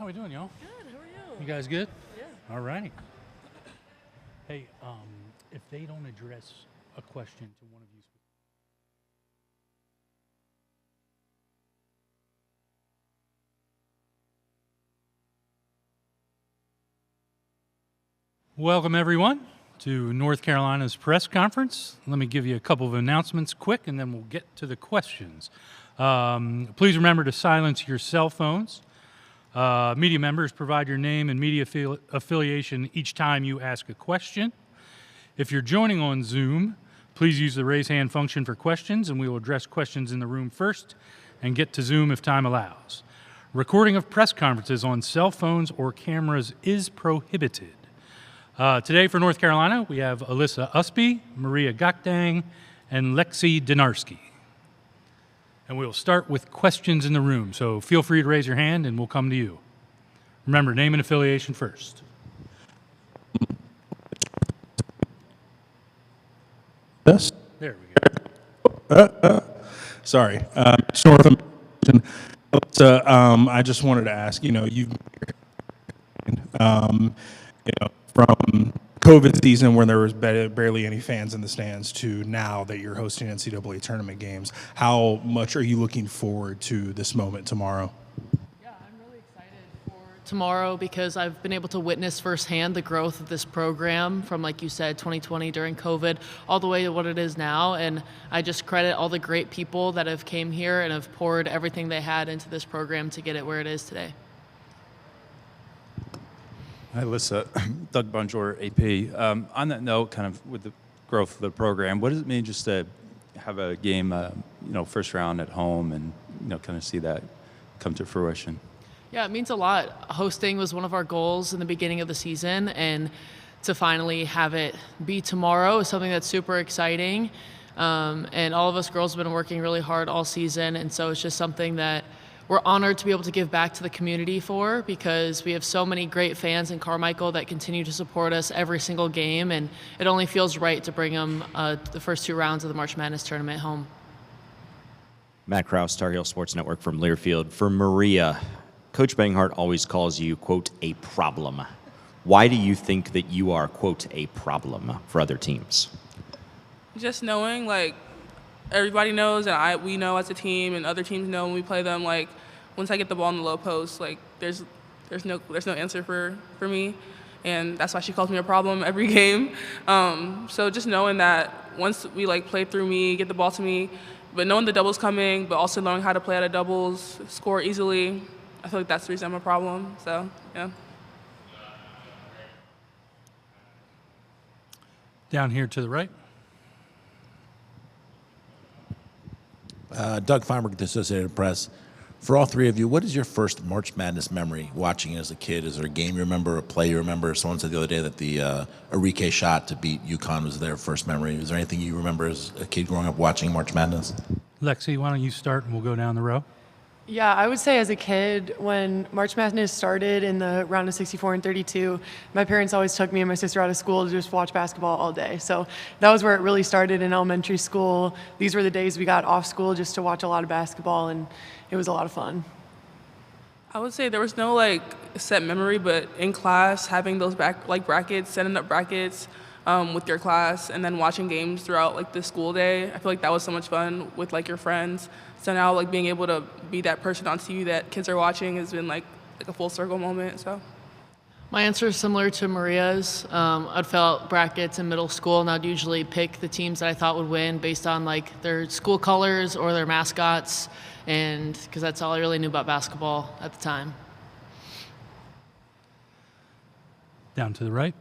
How we doing, y'all? Good. How are you? You guys good? Yeah. All righty. Hey, if they don't address a question to one of you, welcome everyone to North Carolina's press conference. Let me give you a couple of announcements quick, and then we'll get to the questions. Please remember to silence your cell phones. Media members, provide your name and media affiliation each time you ask a question. If you're joining on Zoom, please use the raise hand function for questions, and we will address questions in the room first and get to Zoom if time allows. Recording of press conferences on cell phones or cameras is prohibited. Today for North Carolina, we have Alyssa Ustby, Maria Gakdeng, and Lexi Donarski. And we'll start with questions in the room, so feel free to raise your hand and we'll come to you. Remember, name and affiliation first. Yes. There we go. Sorry. North. So, I just wanted to ask, from COVID season when there was barely any fans in the stands to now that you're hosting NCAA tournament games, how much are you looking forward to this moment tomorrow? Yeah, I'm really excited for tomorrow because I've been able to witness firsthand the growth of this program from, like you said, 2020 during COVID all the way to what it is now. And I just credit all the great people that have came here and have poured everything they had into this program to get it where it is today. Hi, Alyssa. Doug Bonjour, AP. On that note, kind of with the growth of the program, what does it mean just to have a game, first round at home and, kind of see that come to fruition? Yeah, it means a lot. Hosting was one of our goals in the beginning of the season, and to finally have it be tomorrow is something that's super exciting. And all of us girls have been working really hard all season, and so it's just something that we're honored to be able to give back to the community for, because we have so many great fans in Carmichael that continue to support us every single game, and it only feels right to bring them the first two rounds of the March Madness tournament home. Matt Krause, Tar Heel Sports Network from Learfield. For Maria, Coach Banghart always calls you, quote, a problem. Why do you think that you are, quote, a problem for other teams? Just knowing, everybody knows, and we know as a team, and other teams know when we play them. Once I get the ball in the low post, there's no answer for me, and that's why she calls me a problem every game. So just knowing that once we play through me, get the ball to me, but knowing the doubles coming, but also knowing how to play out of doubles, score easily, I feel like that's the reason I'm a problem. So yeah. Down here to the right. Doug Feinberg with the Associated Press. For all three of you, what is your first March Madness memory watching it as a kid? Is there a game you remember, a play you remember? Someone said the other day that the Enrique shot to beat UConn was their first memory. Is there anything you remember as a kid growing up watching March Madness? Lexi, why don't you start and we'll go down the row. Yeah, I would say as a kid, when March Madness started in the round of 64 and 32, my parents always took me and my sister out of school to just watch basketball all day. So that was where it really started in elementary school. These were the days we got off school just to watch a lot of basketball, and it was a lot of fun. I would say there was no set memory, but in class having those brackets, setting up brackets with your class, and then watching games throughout the school day. I feel like that was so much fun with your friends. So now being able to be that person on TV that kids are watching has been like a full circle moment. So My answer is similar to Maria's. I'd fill out brackets in middle school, and I'd usually pick the teams that I thought would win based on their school colors or their mascots, and because that's all I really knew about basketball at the time. Down to the right.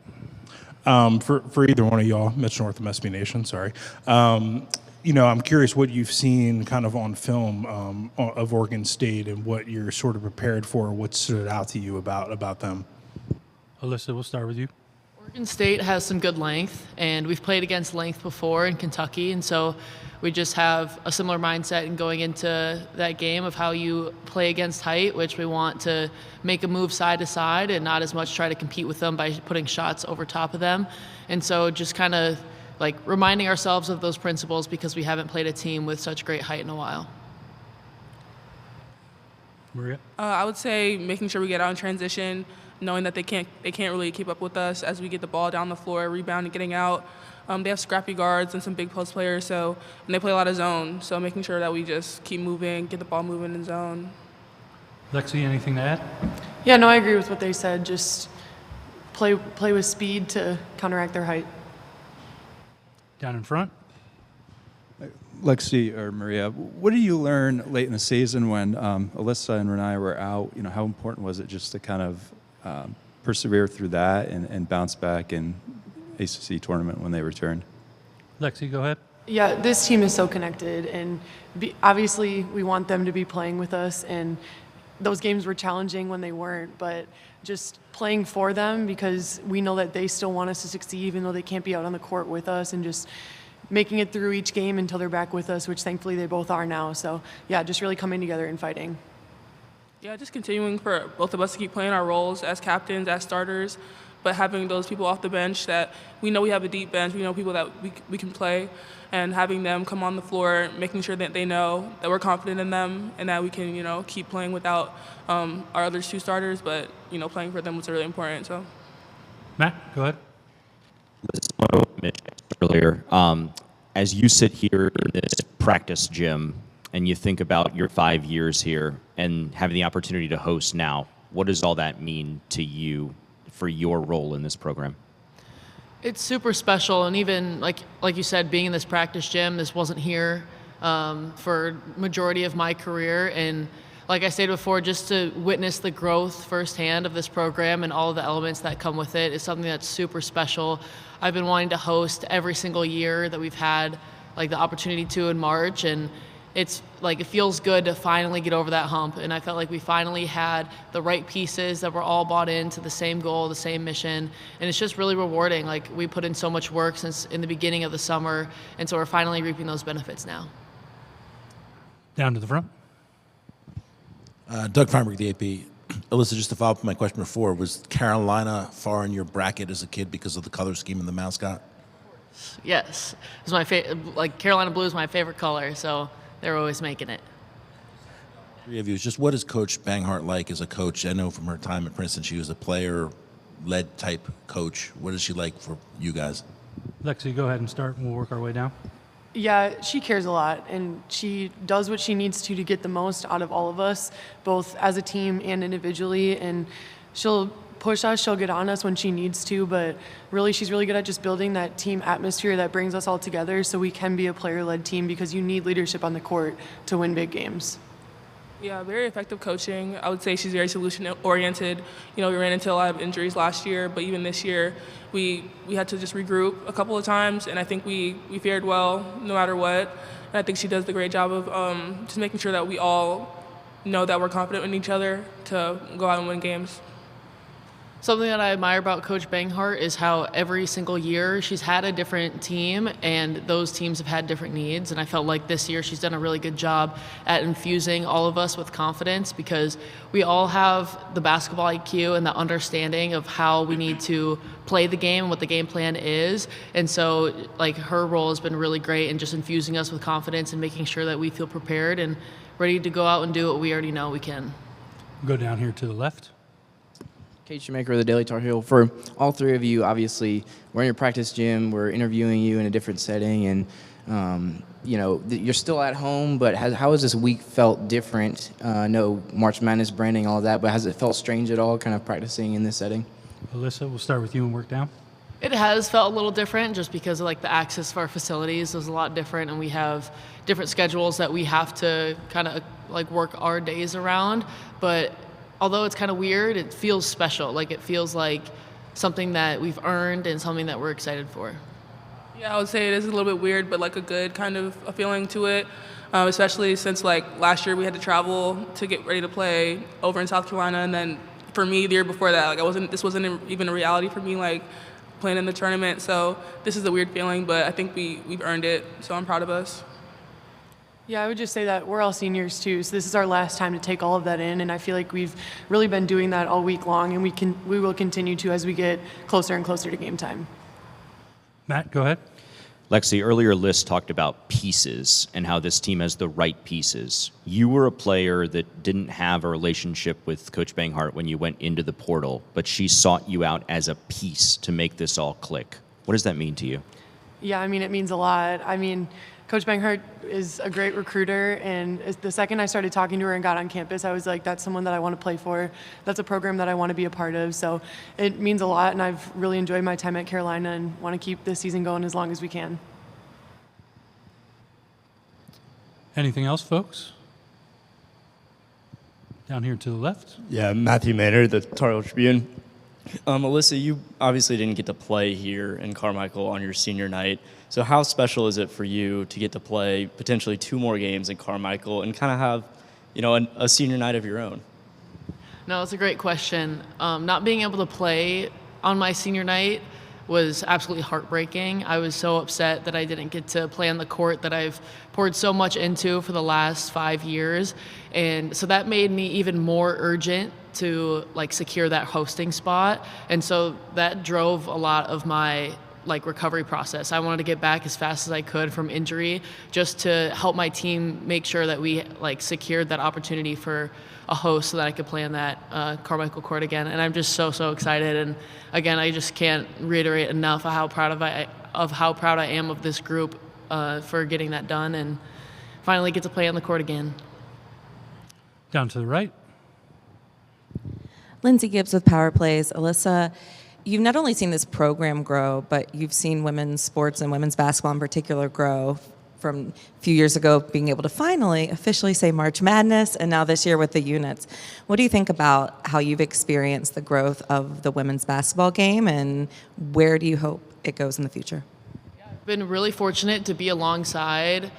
For either one of y'all, Mitch North of SB Nation, sorry. I'm curious what you've seen kind of on film of Oregon State and what you're sort of prepared for, what stood out to you about them. Alyssa, we'll start with you. Oregon State has some good length, and we've played against length before in Kentucky, and so we just have a similar mindset in going into that game of how you play against height, which we want to make a move side to side and not as much try to compete with them by putting shots over top of them. And so just kind of reminding ourselves of those principles because we haven't played a team with such great height in a while. Maria? I would say making sure we get out in transition, knowing that they can't really keep up with us as we get the ball down the floor, rebounding, getting out. They have scrappy guards and some big post players, and they play a lot of zone. So making sure that we just keep moving, get the ball moving in zone. Lexi, anything to add? Yeah, no, I agree with what they said. Just play with speed to counteract their height. Down in front? Lexi or Maria, what did you learn late in the season when Alyssa and Renai were out? How important was it just to kind of persevere through that and bounce back in ACC tournament when they returned? Lexi, go ahead. Yeah, this team is so connected, and obviously we want them to be playing with us, and those games were challenging when they weren't, but just playing for them because we know that they still want us to succeed even though they can't be out on the court with us, and just making it through each game until they're back with us, which thankfully they both are now. So, yeah, just really coming together and fighting. Yeah, just continuing for both of us to keep playing our roles as captains, as starters, but having those people off the bench that we know we have a deep bench, we know people that we can play, and having them come on the floor, making sure that they know that we're confident in them and that we can, keep playing without our other two starters, but, playing for them was really important. So, Matt, go ahead. Earlier, as you sit here in this practice gym and you think about your 5 years here and having the opportunity to host now, what does all that mean to you for your role in this program? It's super special, and even like you said, being in this practice gym, this wasn't here for majority of my career, and like I said before, just to witness the growth firsthand of this program and all of the elements that come with it is something that's super special. I've been wanting to host every single year that we've had like the opportunity to in March, and it's like it feels good to finally get over that hump, and I felt like we finally had the right pieces that were all bought into the same goal, the same mission, and it's just really rewarding. Like, we put in so much work since in the beginning of the summer, and so we're finally reaping those benefits now. Down to the front. Doug Feinberg, the AP. Alyssa, just to follow up on my question before, was Carolina far in your bracket as a kid because of the color scheme and the mascot? Yes, it was my Carolina blue is my favorite color, so they're always making it. Three of you, just what is Coach Banghart like as a coach? I know from her time at Princeton, she was a player-led type coach. What is she like for you guys? Lexi, go ahead and start, and we'll work our way down. Yeah, she cares a lot, and she does what she needs to get the most out of all of us, both as a team and individually, and she'll push us, she'll get on us when she needs to, but really she's really good at just building that team atmosphere that brings us all together so we can be a player-led team, because you need leadership on the court to win big games. Yeah, very effective coaching. I would say she's very solution-oriented. We ran into a lot of injuries last year, but even this year, we had to just regroup a couple of times, and I think we fared well no matter what. And I think she does a great job of just making sure that we all know that we're confident in each other to go out and win games. Something that I admire about Coach Banghart is how every single year she's had a different team, and those teams have had different needs. And I felt like this year she's done a really good job at infusing all of us with confidence, because we all have the basketball IQ and the understanding of how we need to play the game and what the game plan is. And so, her role has been really great in just infusing us with confidence and making sure that we feel prepared and ready to go out and do what we already know we can. Go down here to the left. Kate Shoemaker of the Daily Tar Heel. For all three of you, obviously, we're in your practice gym. We're interviewing you in a different setting, and you're still at home. But how has this week felt different? No March Madness branding, all of that, but has it felt strange at all, kind of practicing in this setting? Alyssa, we'll start with you and work down. It has felt a little different just because of the access to our facilities is a lot different, and we have different schedules that we have to kind of work our days around. But although it's kind of weird, it feels special. It feels like something that we've earned and something that we're excited for. Yeah, I would say it is a little bit weird, but a good kind of a feeling to it, especially since last year we had to travel to get ready to play over in South Carolina, and then for me the year before that, this wasn't even a reality for me, playing in the tournament. So this is a weird feeling, but I think we've earned it, so I'm proud of us. Yeah, I would just say that we're all seniors too, so this is our last time to take all of that in, and I feel like we've really been doing that all week long, and we will continue to as we get closer and closer to game time. Matt, go ahead. Lexi, earlier Liz talked about pieces and how this team has the right pieces. You were a player that didn't have a relationship with Coach Banghart when you went into the portal, but she sought you out as a piece to make this all click. What does that mean to you? Yeah, I mean, it means a lot. I mean, Coach Banghart is a great recruiter, and the second I started talking to her and got on campus, I was like, that's someone that I want to play for. That's a program that I want to be a part of. So it means a lot, and I've really enjoyed my time at Carolina and want to keep this season going as long as we can. Anything else, folks? Down here to the left. Yeah, Matthew Maynard, the Tar Heel Tribune. Alyssa, you obviously didn't get to play here in Carmichael on your senior night. So how special is it for you to get to play potentially 2 more games in Carmichael and kind of have, a senior night of your own? No, it's a great question. Not being able to play on my senior night was absolutely heartbreaking. I was so upset that I didn't get to play on the court that I've poured so much into for the last 5 years. And so that made me even more urgent to secure that hosting spot. And so that drove a lot of my recovery process. I wanted to get back as fast as I could from injury just to help my team make sure that we secured that opportunity for a host so that I could play on that Carmichael court again. And I'm just so excited. And again, I just can't reiterate enough how proud I am of this group for getting that done and finally get to play on the court again. Down to the right. Lindsay Gibbs with Power Plays. Alyssa, you've not only seen this program grow, but you've seen women's sports and women's basketball in particular grow from a few years ago being able to finally officially say March Madness, and now this year with the units. What do you think about how you've experienced the growth of the women's basketball game, and where do you hope it goes in the future? I've been really fortunate to be alongside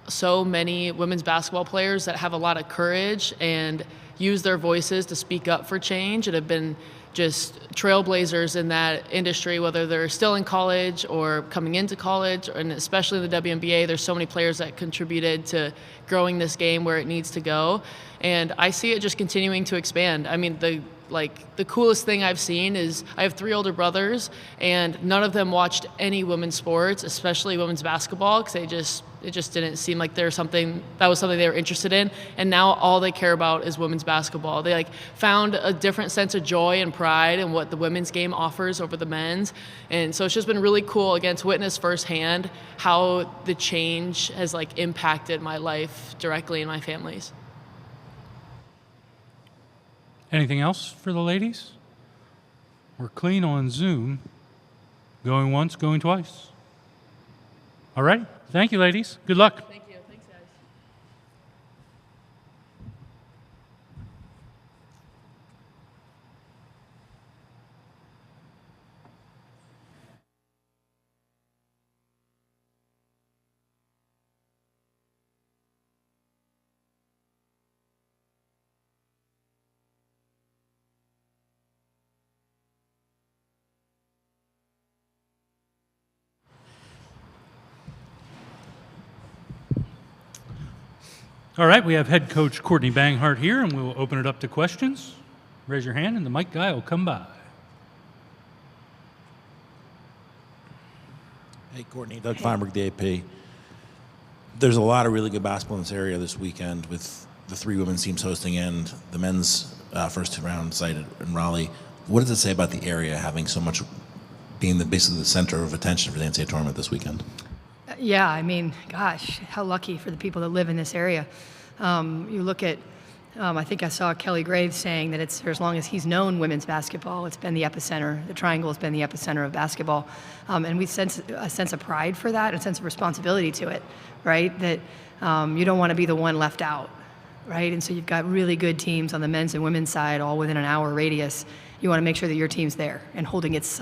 so many women's basketball players that have a lot of courage and use their voices to speak up for change and have been just trailblazers in that industry, whether they're still in college or coming into college, and especially in the WNBA, there's so many players that contributed to growing this game where it needs to go. And I see it just continuing to expand. I mean, the coolest thing I've seen is I have 3 older brothers, and none of them watched any women's sports, especially women's basketball, because it just didn't seem like was something they were interested in. And now all they care about is women's basketball. They found a different sense of joy and pride in what the women's game offers over the men's. And so it's just been really cool, again, to witness firsthand how the change has impacted my life directly and my family's. Anything else for the ladies? We're clean on Zoom. Going once, going twice. All right. Thank you, ladies. Good luck. Thank you. Thanks, guys. All right, we have head coach Courtney Banghart here, and we'll open it up to questions. Raise your hand, and the mic guy will come by. Hey, Courtney, Doug Feinberg, the AP. There's a lot of really good basketball in this area this weekend with the 3 women's teams hosting and the men's first round site in Raleigh. What does it say about the area having so much, being basically the center of attention for the NCAA tournament this weekend? Yeah, I mean, gosh, how lucky for the people that live in this area. You look at, I think I saw Kelly Graves saying that it's for as long as he's known women's basketball, it's been the epicenter. The Triangle has been the epicenter of basketball. And we sense a sense of pride for that, a sense of responsibility to it, right? That you don't want to be the one left out, right? And so you've got really good teams on the men's and women's side all within an hour radius. You want to make sure that your team's there and holding its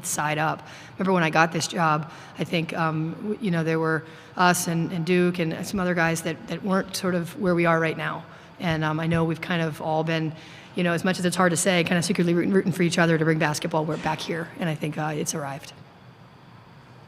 side up. Remember when I got this job, I think, there were us and Duke and some other guys that weren't sort of where we are right now. And I know we've kind of all been, as much as it's hard to say, kind of secretly rooting for each other to bring basketball back here. And I think it's arrived.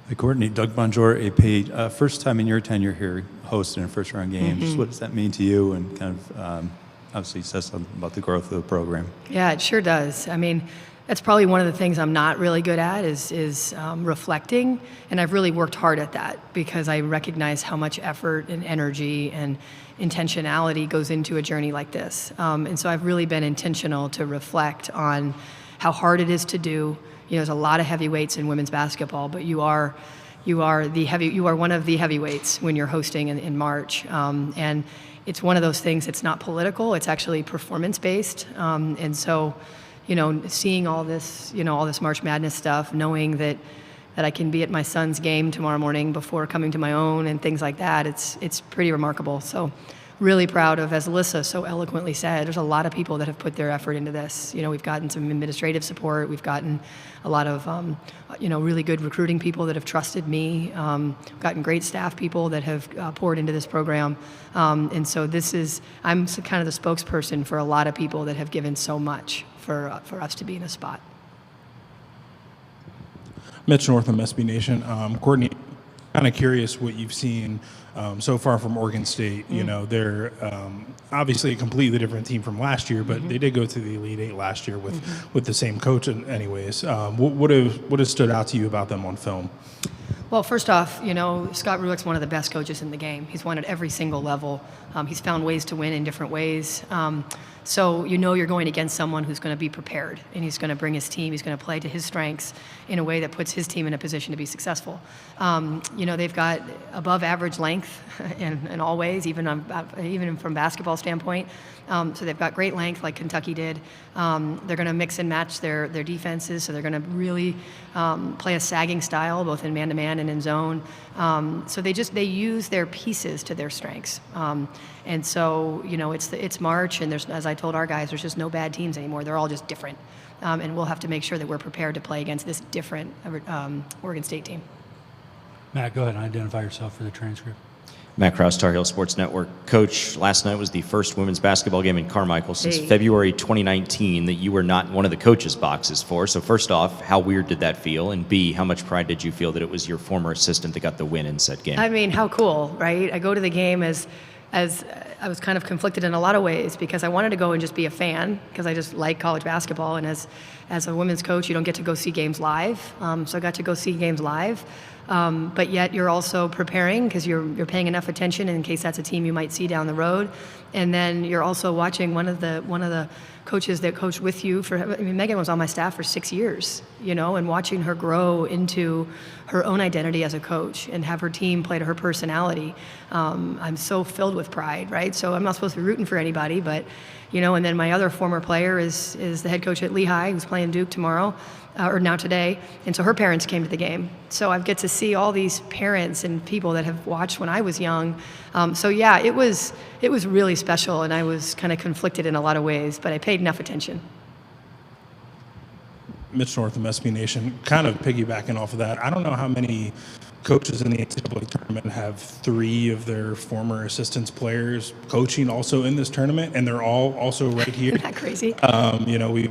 Hey, Courtney, Doug Bonjour, AP. First time in your tenure here hosting a first-round game. Mm-hmm. Just what does that mean to you, and kind of obviously says something about the growth of the program? Yeah, it sure does. I mean, That's probably one of the things I'm not really good at is reflecting, and I've really worked hard at that because I recognize how much effort and energy and intentionality goes into a journey like this. And so I've really been intentional to reflect on how hard it is to do. There's a lot of heavyweights in women's basketball, but you are one of the heavyweights when you're hosting in March. And it's one of those things that's not political, it's actually performance-based. And so, seeing all this March Madness stuff, knowing that I can be at my son's game tomorrow morning before coming to my own and things like that, it's pretty remarkable. So really proud of, as Alyssa so eloquently said, there's a lot of people that have put their effort into this. We've gotten some administrative support, we've gotten a lot of really good recruiting people that have trusted me, gotten great staff people that have poured into this program. And so I'm kind of the spokesperson for a lot of people that have given so much for us to be in a spot. Mitch Northam, SB Nation. Courtney, kind of curious what you've seen so far from Oregon State. They're obviously a completely different team from last year, but they did go to the Elite Eight last year with the same coach. Anyways, what has stood out to you about them on film? Well, first off, Scott Rueck's one of the best coaches in the game. He's won at every single level. He's found ways to win in different ways. So you're going against someone who's going to be prepared, and he's going to bring his team, he's going to play to his strengths in a way that puts his team in a position to be successful. They've got above average length in all ways, even from basketball standpoint. So they've got great length like Kentucky did. They're going to mix and match their defenses, so they're going to really play a sagging style, both in man-to-man and in zone. So they use their pieces to their strengths. And so, it's March, and as I told our guys, there's just no bad teams anymore. They're all just different. And we'll have to make sure that we're prepared to play against this different Oregon State team. Matt, go ahead and identify yourself for the transcript. Matt Krause, Tar Heel Sports Network. Coach, last night was the first women's basketball game in Carmichael since February 2019 that you were not one of the coaches' boxes for. So first off, how weird did that feel? And B, how much pride did you feel that it was your former assistant that got the win in said game? I mean, how cool, right? I go to the game as I was kind of conflicted in a lot of ways because I wanted to go and just be a fan because I just like college basketball. And as a women's coach, you don't get to go see games live. So I got to go see games live. But yet you're also preparing because you're paying enough attention in case that's a team you might see down the road. And then you're also watching one of the coaches that coached with you Megan was on my staff for 6 years, and watching her grow into her own identity as a coach and have her team play to her personality. I'm so filled with pride, right? So I'm not supposed to be rooting for anybody, but, and then my other former player is the head coach at Lehigh, who's playing Duke tomorrow. Or now today, and so her parents came to the game. So I get to see all these parents and people that have watched when I was young. So yeah, it was really special, and I was kind of conflicted in a lot of ways, but I paid enough attention. Mitch Northam, SB Nation, kind of piggybacking off of that. I don't know how many coaches in the NCAA tournament have 3 of their former assistants players coaching also in this tournament, and they're all also right here. Isn't that crazy?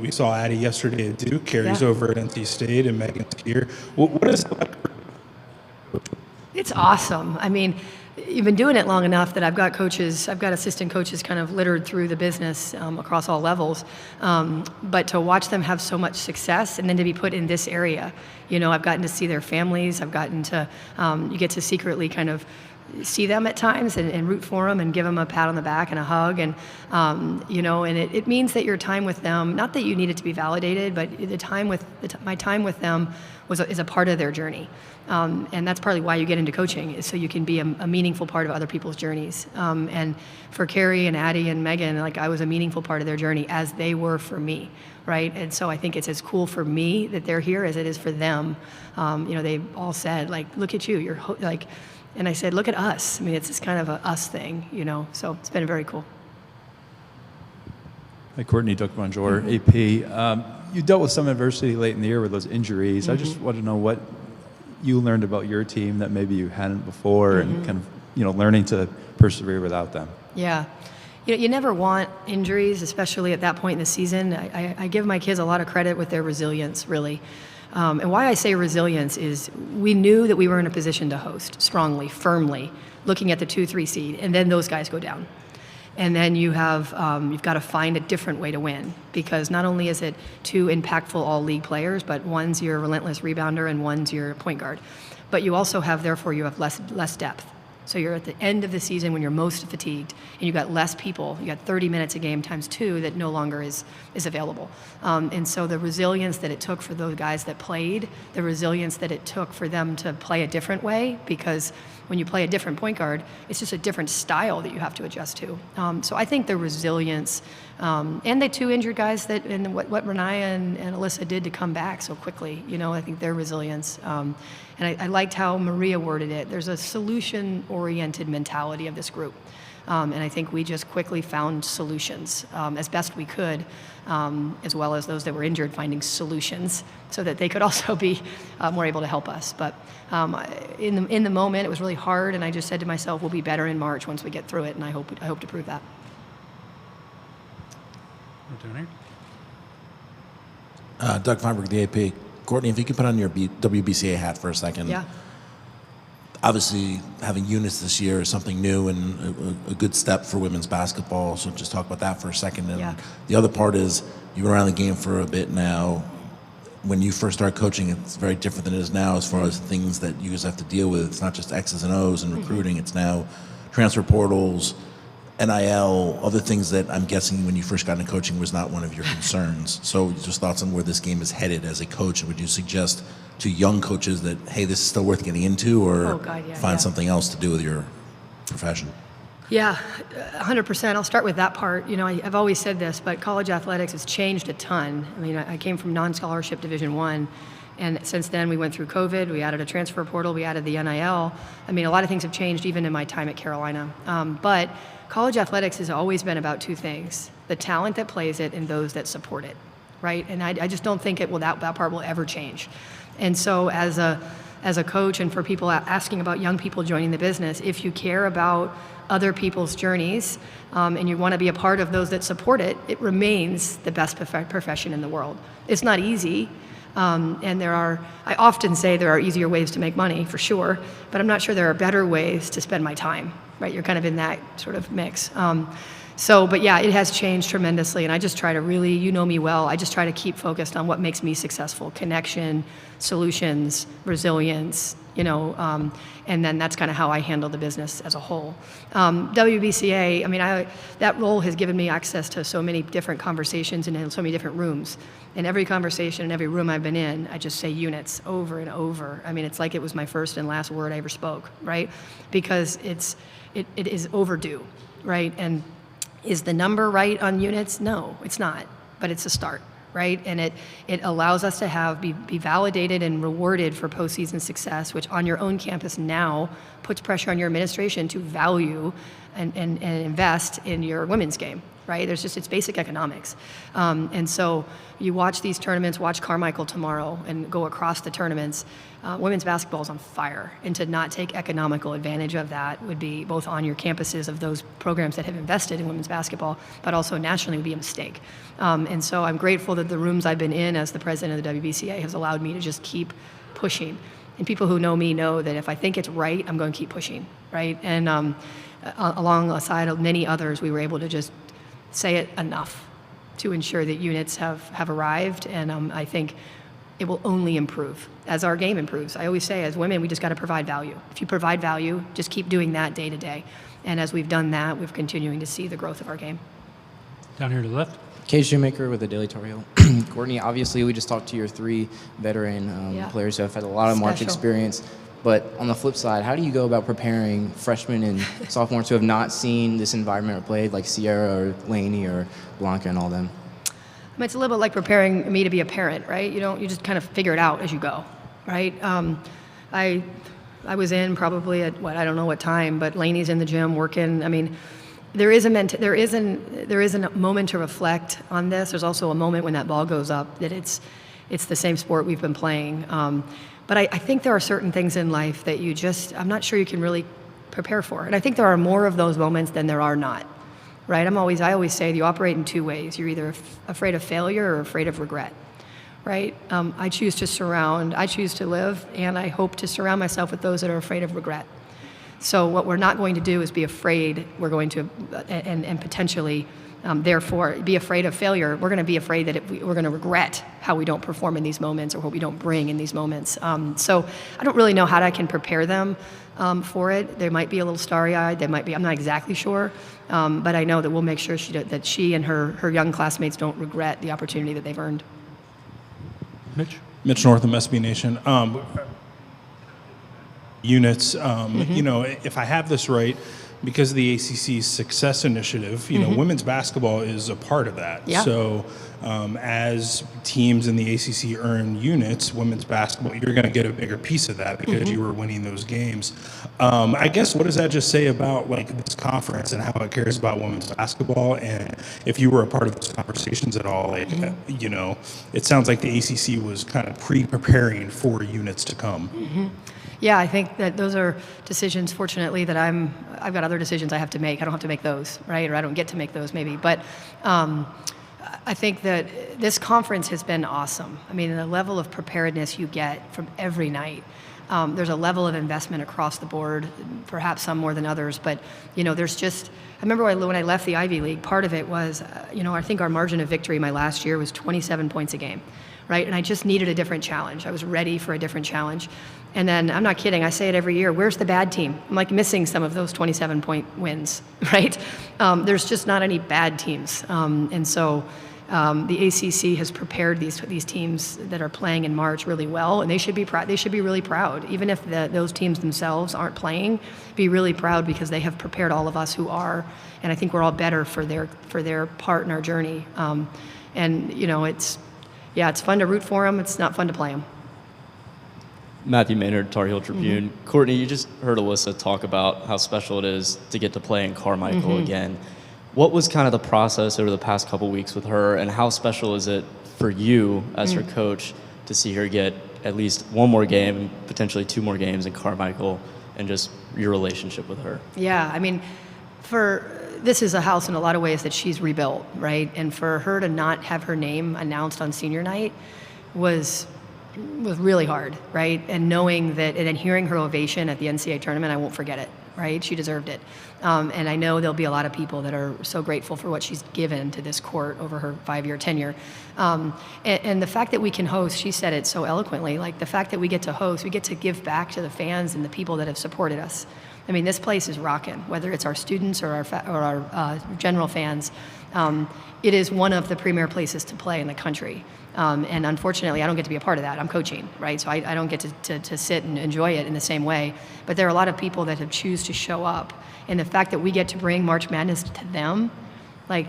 We saw Addie yesterday at Duke, Carrie's over at NC State, and Megan's here. What is it like? It's awesome. I mean, you've been doing it long enough that I've got assistant coaches kind of littered through the business across all levels. But to watch them have so much success and then to be put in this area, I've gotten to see their families. I've gotten to, you get to secretly kind of see them at times and root for them and give them a pat on the back and a hug. And, and it means that your time with them, not that you need it to be validated, but my time with them is a part of their journey. And that's partly why you get into coaching, is so you can be a meaningful part of other people's journeys. And for Carrie and Addie and Megan, I was a meaningful part of their journey as they were for me, right? And so I think it's as cool for me that they're here as it is for them. They all said, look at you, and I said, look at us. I mean, it's kind of a us thing, so it's been very cool. Hi, Courtney, Dr. Bonjour, AP. You dealt with some adversity late in the year with those injuries. I just want to know what you learned about your team that maybe you hadn't before, and kind of, learning to persevere without them. Yeah. You never want injuries, especially at that point in the season. I give my kids a lot of credit with their resilience, really. And why I say resilience is we knew that we were in a position to host strongly, firmly, looking at the 2-3 seed, and then those guys go down. And then you've got to find a different way to win, because not only is it two impactful all-league players, but one's your relentless rebounder and one's your point guard. But you also have, therefore, you have less depth. So you're at the end of the season when you're most fatigued, and you've got less people. You got 30 minutes a game times 2 that no longer is available. And so the resilience that it took for those guys that played, the resilience that it took for them to play a different way, because when you play a different point guard, it's just a different style that you have to adjust to. So I think the resilience, and the 2 injured guys and what Renaya and Alyssa did to come back so quickly, I think their resilience. And I liked how Maria worded it. There's a solution-oriented mentality of this group. And I think we just quickly found solutions as best we could, as well as those that were injured finding solutions so that they could also be more able to help us. But in the moment, it was really hard, and I just said to myself, we'll be better in March once we get through it, and I hope to prove that. Doug Feinberg, the AP. Courtney, if you could put on your WBCA hat for a second. Yeah. Obviously, having units this year is something new and a good step for women's basketball. So just talk about that for a second. And the other part is, you've been around the game for a bit now. When you first started coaching, it's very different than it is now as far as things that you guys have to deal with. It's not just X's and O's and recruiting. It's now transfer portals, NIL, other things that I'm guessing when you first got into coaching was not one of your concerns. So just thoughts on where this game is headed as a coach. Would you suggest to young coaches that, hey, this is still worth getting into, or find something else to do with your profession? Yeah, 100%. I'll start with that part. I've always said this, but college athletics has changed a ton. I mean, I came from non-scholarship Division I, and since then we went through COVID, we added a transfer portal, we added the NIL. I mean, a lot of things have changed even in my time at Carolina. But college athletics has always been about 2 things: the talent that plays it and those that support it, right? And I just don't think that part will ever change. And so as a coach, and for people asking about young people joining the business, if you care about other people's journeys and you want to be a part of those that support it, it remains the best profession in the world. It's not easy. And I often say there are easier ways to make money, for sure, but I'm not sure there are better ways to spend my time, right? You're kind of in that sort of mix. But yeah, it has changed tremendously, and I just try to really, you know me well, I just try to keep focused on what makes me successful: connection, solutions, resilience, and then that's kind of how I handle the business as a whole. WBCA, I mean, that role has given me access to so many different conversations and in so many different rooms. In every conversation, in every room I've been in, I just say units over and over. I mean, it's like it was my first and last word I ever spoke, right? Because it is overdue, right? And is the number right on units? No, it's not, but it's a start, right? And it allows us to be validated and rewarded for postseason success, which on your own campus now puts pressure on your administration to value and invest in your women's game, right? It's basic economics. And so you watch these tournaments, watch Carmichael tomorrow, and go across the tournaments. Women's basketball is on fire, and to not take economical advantage of that would be both on your campuses of those programs that have invested in women's basketball, but also nationally would be a mistake. And so I'm grateful that the rooms I've been in as the president of the WBCA has allowed me to just keep pushing. And people who know me know that if I think it's right, I'm going to keep pushing, right? And alongside of many others, we were able to just say it enough to ensure that units have arrived, and I think it will only improve as our game improves. I always say, as women, we just got to provide value. If you provide value, just keep doing that day to day. And as we've done that, we're continuing to see the growth of our game. Down here to the left. Kate Shoemaker with the Daily Tar Heel. Courtney, obviously we just talked to your 3 veteran players who have had a lot of March experience. But on the flip side, how do you go about preparing freshmen and sophomores who have not seen this environment or played, like Sierra or Lainey or Blanca and all them? I mean, it's a little bit like preparing me to be a parent, right? You just kind of figure it out as you go, right? I was in probably at I don't know what time, but Lainey's in the gym working. I mean, there is a moment to reflect on this. There's also a moment when that ball goes up that it's the same sport we've been playing. But I think there are certain things in life that I'm not sure you can really prepare for. And I think there are more of those moments than there are not, right? I always say you operate in 2 ways. You're either afraid of failure or afraid of regret, right? I choose to live, and I hope to surround myself with those that are afraid of regret. So what we're not going to do is be afraid we're going to, and potentially, therefore, be afraid of failure. We're going to be afraid that we're going to regret how we don't perform in these moments or what we don't bring in these moments. So I don't really know how I can prepare them for it. They might be a little starry-eyed. They might be. I'm not exactly sure. But I know that we'll make sure that she and her young classmates don't regret the opportunity that they've earned. Mitch Northam, SB Nation. Units, you know, if I have this right, because of the ACC's Success Initiative, you know, women's basketball is a part of that. Yeah. So as teams in the ACC earn units, women's basketball, you're going to get a bigger piece of that because you were winning those games. I guess, what does that just say about like this conference and how it cares about women's basketball? And if you were a part of those conversations at all, like, you know, it sounds like the ACC was kind of pre-preparing for units to come. Yeah, I think that those are decisions, fortunately, that I've got other decisions I have to make. I don't have to make those, right? Or I don't get to make those, maybe. But I think that this conference has been awesome. I mean, the level of preparedness you get from every night. There's a level of investment across the board, perhaps some more than others. But, you know, there's just, I remember when I left the Ivy League, part of it was, you know, I think our margin of victory my last year was 27 points a game. Right? And I just needed a different challenge. I was ready for a different challenge. And then, I'm not kidding, I say it every year, where's the bad team? I'm like missing some of those 27-point wins, right? There's just not any bad teams. And so the ACC has prepared these teams that are playing in March really well, and they should be proud. They should be really proud. Even if those teams themselves aren't playing, be really proud because they have prepared all of us who are. And I think we're all better for their part in our journey. And, you know, it's fun to root for them. It's not fun to play them. Matthew Maynard, Tar Heel Tribune. Courtney, you just heard Alyssa talk about how special it is to get to play in Carmichael again. What was kind of the process over the past couple weeks with her, and how special is it for you as her coach to see her get at least one more game and potentially two more games in Carmichael, and just your relationship with her? Yeah, I mean, this is a house in a lot of ways that she's rebuilt, right? And for her to not have her name announced on senior night was really hard, right? And knowing that, and then hearing her ovation at the NCAA tournament, I won't forget it, right? She deserved it. And I know there'll be a lot of people that are so grateful for what she's given to this court over her 5-year tenure. And the fact that we can host, she said it so eloquently, like the fact that we get to host, we get to give back to the fans and the people that have supported us. I mean, this place is rocking, whether it's our students or our general fans. It is one of the premier places to play in the country. And unfortunately, I don't get to be a part of that. I'm coaching, right? So I don't get to sit and enjoy it in the same way. But there are a lot of people that have choose to show up. And the fact that we get to bring March Madness to them, like,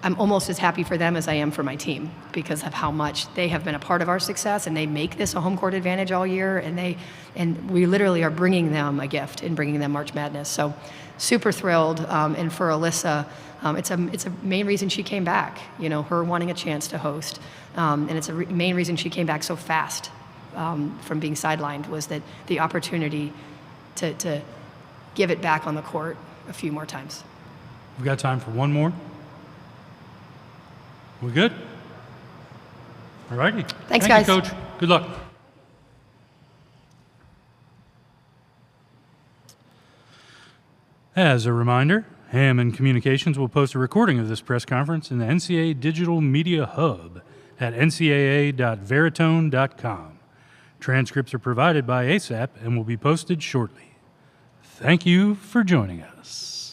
I'm almost as happy for them as I am for my team because of how much they have been a part of our success, and they make this a home court advantage all year, and we literally are bringing them a gift and bringing them March Madness. So super thrilled. And for Alyssa, it's a main reason she came back, you know, her wanting a chance to host. And it's a main reason she came back so fast from being sidelined was that the opportunity to give it back on the court a few more times. We've got time for one more. We good? All righty. Thanks, Thank guys. you, Coach. Good luck. As a reminder, Hammond Communications will post a recording of this press conference in the NCAA Digital Media Hub at ncaa.veritone.com. Transcripts are provided by ASAP and will be posted shortly. Thank you for joining us.